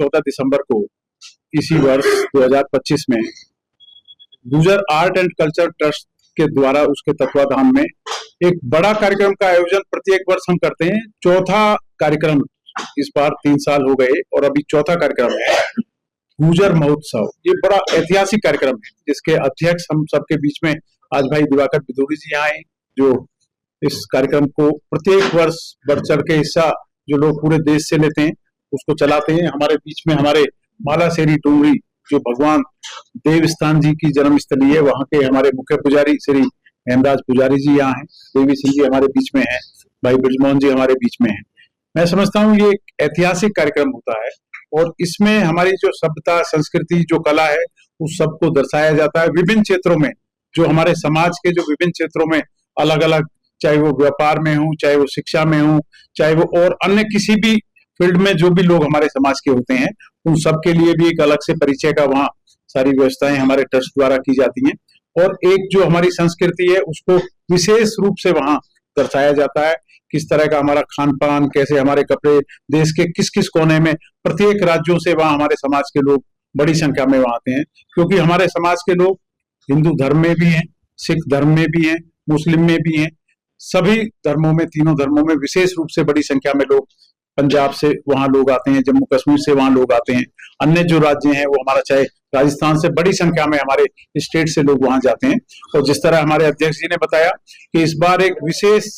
14 दिसंबर को इसी वर्ष 2025 में गुजर आर्ट एंड कल्चर ट्रस्ट के द्वारा उसके तत्वाधान में एक बड़ा कार्यक्रम का आयोजन प्रत्येक वर्ष हम करते हैं। चौथा कार्यक्रम इस बार 3 साल हो गए और अभी चौथा कार्यक्रम है गुजर महोत्सव। ये बड़ा ऐतिहासिक कार्यक्रम है जिसके अध्यक्ष हम सबके बीच में आज भाई दिवाकर बिदुरी जी आए, जो इस कार्यक्रम को प्रत्येक वर्ष बढ़ चढ़ के हिस्सा जो लोग पूरे देश से लेते हैं उसको चलाते हैं। हमारे बीच में हमारे मालासेरी डूंगरी जो भगवान देवस्थान जी की जन्मस्थली है, वहां के हमारे मुख्य पुजारी श्री हेमराज पुजारी जी यहाँ हैं, देवी सिंह जी हमारे बीच में हैं, भाई ब्रजमोहन जी हमारे बीच में हैं। मैं समझता हूँ ये एक ऐतिहासिक कार्यक्रम होता है और इसमें हमारी जो सभ्यता, संस्कृति, जो कला है उस सबको दर्शाया जाता है। विभिन्न क्षेत्रों में जो हमारे समाज के जो विभिन्न क्षेत्रों में अलग अलग, चाहे वो व्यापार में हो, चाहे वो शिक्षा में हो, चाहे वो और अन्य किसी भी फील्ड में जो भी लोग हमारे समाज के होते हैं, उन सब के लिए भी एक अलग से परिचय का वहाँ सारी व्यवस्थाएं हमारे ट्रस्ट द्वारा की जाती हैं। और एक जो हमारी संस्कृति है उसको विशेष रूप से वहाँ दर्शाया जाता है। किस तरह का हमारा खान पान, कैसे हमारे कपड़े, देश के किस किस कोने में, प्रत्येक राज्यों से वहाँ हमारे समाज के लोग बड़ी संख्या में वहाँ आते हैं। क्योंकि हमारे समाज के लोग हिंदू धर्म में भी हैं, सिख धर्म में भी हैं, मुस्लिम में भी हैं, सभी धर्मों में, तीनों धर्मों में विशेष रूप से बड़ी संख्या में लोग पंजाब से वहाँ लोग आते हैं, जम्मू कश्मीर से वहाँ लोग आते हैं, अन्य जो राज्य हैं वो हमारा चाहे राजस्थान से बड़ी संख्या में हमारे स्टेट से लोग वहाँ जाते हैं। और जिस तरह हमारे अध्यक्ष जी ने बताया कि इस बार एक विशेष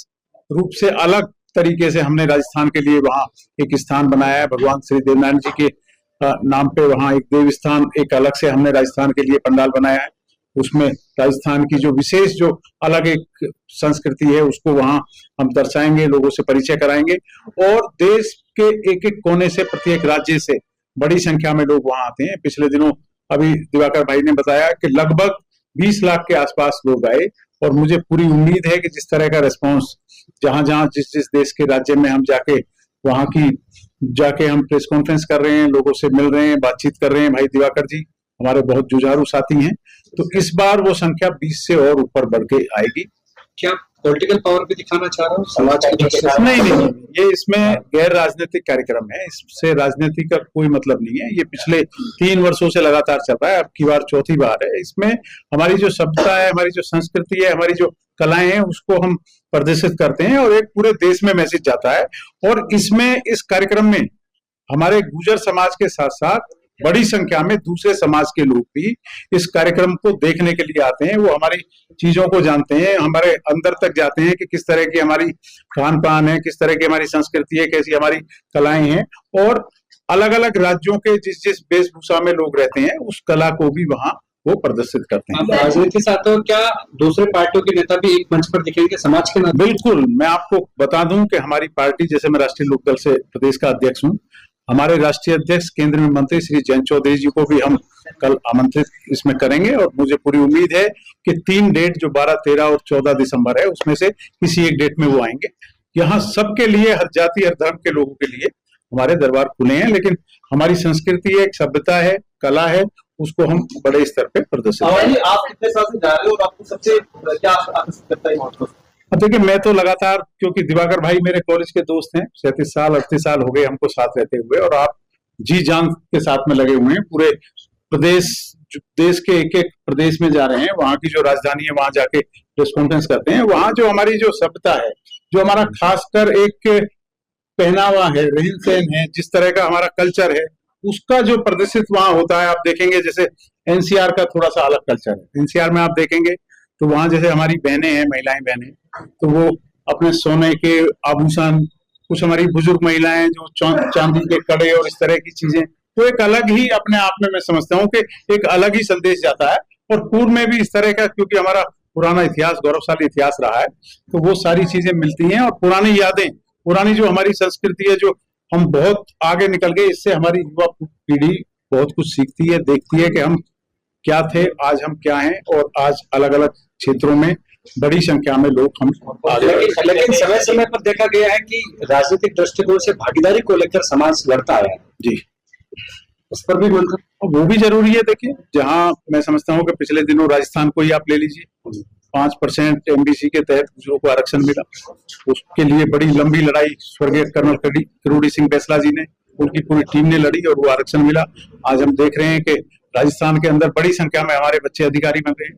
रूप से अलग तरीके से हमने राजस्थान के लिए वहाँ एक स्थान बनाया है। भगवान श्री देवनारायण जी के नाम पे वहाँ एक देव स्थान एक अलग से हमने राजस्थान के लिए पंडाल बनाया है। उसमें राजस्थान की जो विशेष जो अलग एक संस्कृति है उसको वहाँ हम दर्शाएंगे, लोगों से परिचय कराएंगे। और देश के एक एक कोने से, प्रत्येक राज्य से बड़ी संख्या में लोग वहाँ आते हैं। पिछले दिनों अभी दिवाकर भाई ने बताया कि लगभग 20 लाख के आसपास लोग आए और मुझे पूरी उम्मीद है कि जिस तरह का रिस्पॉन्स जहां जहां जिस जिस देश के राज्य में हम जाके वहां की जाके हम प्रेस कॉन्फ्रेंस कर रहे हैं, लोगों से मिल रहे हैं, बातचीत कर रहे हैं, भाई दिवाकर जी हमारे बहुत जुझारू साथी हैं, तो इस बार वो संख्या 20 से और ऊपर बढ़ के आएगी। क्या पॉलिटिकल पावर भी दिखाना चाह रहा हूँ समाज के? नहीं, ये इसमें गैर राजनीतिक कार्यक्रम है, इससे राजनीति का कोई मतलब नहीं है। ये पिछले 3 वर्षों से लगातार चल रहा है, अब की बार चौथी बार है। इसमें हमारी जो सभ्यता है, हमारी जो संस्कृति है, हमारी जो कलाएं हैं उसको हम प्रदर्शित करते हैं और एक पूरे देश में मैसेज जाता है। और इसमें इस कार्यक्रम में हमारे गुर्जर समाज के साथ साथ बड़ी संख्या में दूसरे समाज के लोग भी इस कार्यक्रम को देखने के लिए आते हैं। वो हमारी चीजों को जानते हैं, हमारे अंदर तक जाते हैं कि किस तरह की हमारी खान पान है, किस तरह की हमारी संस्कृति है, कैसी हमारी कलाएं हैं। और अलग अलग राज्यों के जिस जिस वेशभूषा में लोग रहते हैं उस कला को भी वहाँ वो प्रदर्शित करते हैं। राजनीति से आते हो, क्या दूसरे पार्टियों के नेता भी एक मंच पर दिखेंगे समाज के नाते? बिल्कुल, मैं आपको बता दूं कि हमारी पार्टी, जैसे मैं राष्ट्रीय लोकदल से प्रदेश का अध्यक्ष हूँ, हमारे राष्ट्रीय अध्यक्ष केंद्रीय मंत्री श्री जयंत चौधरी जी को भी हम कल आमंत्रित इसमें करेंगे। और मुझे पूरी उम्मीद है कि 3 डेट जो 12, 13 और 14 दिसंबर है उसमें से किसी एक डेट में वो आएंगे। यहाँ सबके लिए, हर जाति हर धर्म के लोगों के लिए हमारे दरबार खुले हैं। लेकिन हमारी संस्कृति है, एक सभ्यता है, कला है, उसको हम बड़े स्तर पे प्रदर्शित करेंगे। आप कितने साल से जा रहे हो और आपको सबसे क्या आकर्षित करता है? देखिए, मैं तो लगातार, क्योंकि दिवाकर भाई मेरे कॉलेज के दोस्त हैं, 37 साल 38 साल हो गए हमको साथ रहते हुए, और आप जी जान के साथ में लगे हुए हैं। पूरे प्रदेश, देश के एक एक प्रदेश में जा रहे हैं, वहाँ की जो राजधानी है वहां जाके प्रेस कॉन्फ्रेंस करते हैं। वहाँ जो हमारी जो सभ्यता है, जो हमारा खासकर एक पहनावा है, रहन सहन है, जिस तरह का हमारा कल्चर है, उसका जो प्रदर्शित वहां होता है। आप देखेंगे जैसे एनसीआर का थोड़ा सा अलग कल्चर है। एनसीआर में आप देखेंगे तो वहां जैसे हमारी बहनें हैं, महिलाएं बहनें, तो वो अपने सोने के आभूषण, कुछ हमारी बुजुर्ग महिलाएं जो चांदी के कड़े और इस तरह की चीजें, तो एक अलग ही अपने आप में मैं समझता हूँ कि एक अलग ही संदेश जाता है। और पूर्व में भी इस तरह का, क्योंकि हमारा पुराना इतिहास, गौरवशाली इतिहास रहा है, तो वो सारी चीजें मिलती हैं। और पुरानी यादें, पुरानी जो हमारी संस्कृति है, जो हम बहुत आगे निकल गए, इससे हमारी युवा पीढ़ी बहुत कुछ सीखती है, देखती है कि हम क्या थे, आज हम क्या हैं। और आज अलग अलग क्षेत्रों में बड़ी संख्या में लोग हम आगे। लेकिन समय समय पर देखा गया है कि राजनीतिक दृष्टिकोण से भागीदारी को लेकर समाज लड़ता है जी, उस पर भी वो भी जरूरी है। देखिए, जहां मैं समझता हूँ कि पिछले दिनों राजस्थान को ही आप ले लीजिए, 5% एमबीसी के तहत गुर्जरों को आरक्षण मिला। उसके लिए बड़ी लंबी लड़ाई स्वर्गीय कर्नल किरोड़ी सिंह बैसला जी ने उनकी पूरी टीम ने लड़ी और वो आरक्षण मिला। आज हम देख रहे हैं कि राजस्थान के अंदर बड़ी संख्या में हमारे बच्चे अधिकारी बन गए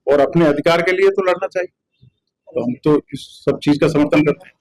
और अपने अधिकार के लिए तो लड़ना चाहिए। तो हम तो इस सब चीज का समर्थन करते हैं।